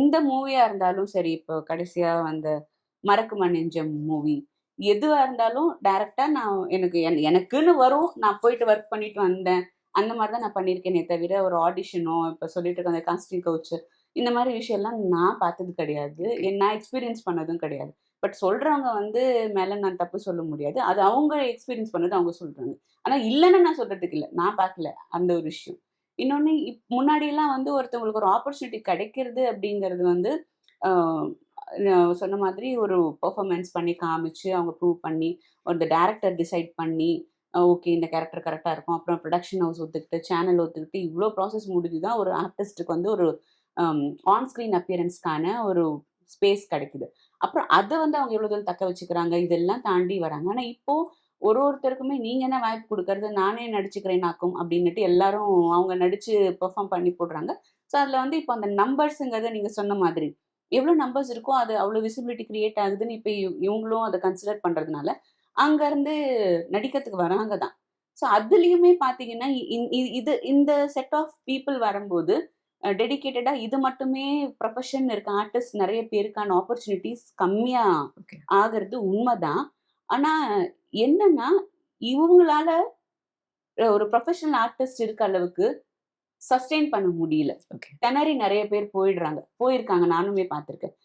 எந்த மூவியா இருந்தாலும் சரி, இப்போ கடைசியா வந்த மறக்குமா நெஞ்சம் மூவி, எதுவா இருந்தாலும் டைரக்ட்டா நான் எனக்குன்னு வரும். நான் போயிட்டு ஒர்க் பண்ணிட்டு வந்தேன். அந்த மாரி தான் நான் பண்ணியிருக்கேனே தவிர, ஒரு ஆடிஷனோ, இப்ப சொல்லிட்டு இருக்க அந்த காஸ்டிங் கவுச் இந்த மாரி விஷயம்லாம் நான் பார்த்தது கிடையாது. ஓகே. நான் எக்ஸ்பீரியன்ஸ் பண்ணதும் கிடையாது. பட் சொல்றவங்க மேல நான் தப்பு சொல்ல முடியாது. அது அவங்க எக்ஸ்பீரியன்ஸ் பண்ணது அவங்க சொல்றாங்க. ஆனா இல்லன்னு நான் சொல்றதுக்கு இல்ல. நான் பார்க்கல அந்த ஒரு விஷயம். இன்னொன்னு முன்னாடிலாம் ஒருத்தவங்களுக்கு ஒரு ஆப்பர்ச்சுனிட்டி கிடைக்கிறது அப்படிங்கிறது ஆ நான் சொன்ன மாதிரி ஒரு பெர்ஃபார்மன்ஸ் பண்ணி காமிச்சு, அவங்க ப்ரூவ் பண்ணி, ஒரு டைரக்டர் டிசைட் பண்ணி, ஓகே இந்த கேரக்டர் கரெக்ட்டா இருக்கும். அப்புறம் புரொடக்ஷன் ஹவுஸ் ஒத்துக்கிட்டு, சேனல் ஒத்துக்கிட்டு, இவ்ளோ ப்ராசஸ் முடிஞ்சு தான் ஒரு ஆர்டிஸ்ட்டுக்கு ஒரு ஆன் ஸ்க்ரீன் அப்பியரன்ஸ்க்கான ஒரு ஸ்பேஸ் கிடைக்குது. அப்புறம் அத அவங்க எவ்வளோ தூரம் தக்க வச்சுக்கிறாங்க, இதெல்லாம் தாண்டி வராங்க. ஆனா இப்போ ஒருத்தருக்குமே நீங்க என்ன வாய்ப்பு குடுக்கறது, நானே நடிச்சுக்கிறேனாக்கும் அப்டின்னுட்டு எல்லாரும் அவங்க நடிச்சு பெர்ஃபார்ம் பண்ணி போடுறாங்க. ஸோ அதுல இப்போ அந்த நம்பர்ஸ்ங்கிறத நீங்க சொன்ன மாதிரி, எவ்ளோ நம்பர்ஸ் இருக்கோ அது அவ்ளோ விசிபிலிட்டி கிரியேட் ஆகுதுன்னு இப்ப இவங்களும் அத கன்சிடர் பண்றதுனால, அங்கருந்து நடிக்கிறதுக்கு வராங்க தான். ஸோ அதுலயுமே பார்த்தீங்கன்னா, இந்த செட் ஆஃப் பீப்பிள் வரும்போது, டெடிகேட்டடா இது மட்டுமே ப்ரொஃபஷன் இருக்க ஆர்டிஸ்ட் நெறைய பேருக்கான ஆப்பர்ச்சுனிட்டீஸ் கம்மியா ஓகே. ஆகுறது உண்மதான். ஆனா என்னன்னா, இவங்களால ஒரு ப்ரொஃபஷனல் ஆர்டிஸ்ட் இருக்க அளவுக்கு சஸ்டெயின் பண்ண முடியல. ஓகே. திணறி நெறைய பேர் போயிடுறாங்க. போயிருக்காங்க. நானுமே பார்த்துருக்கேன்.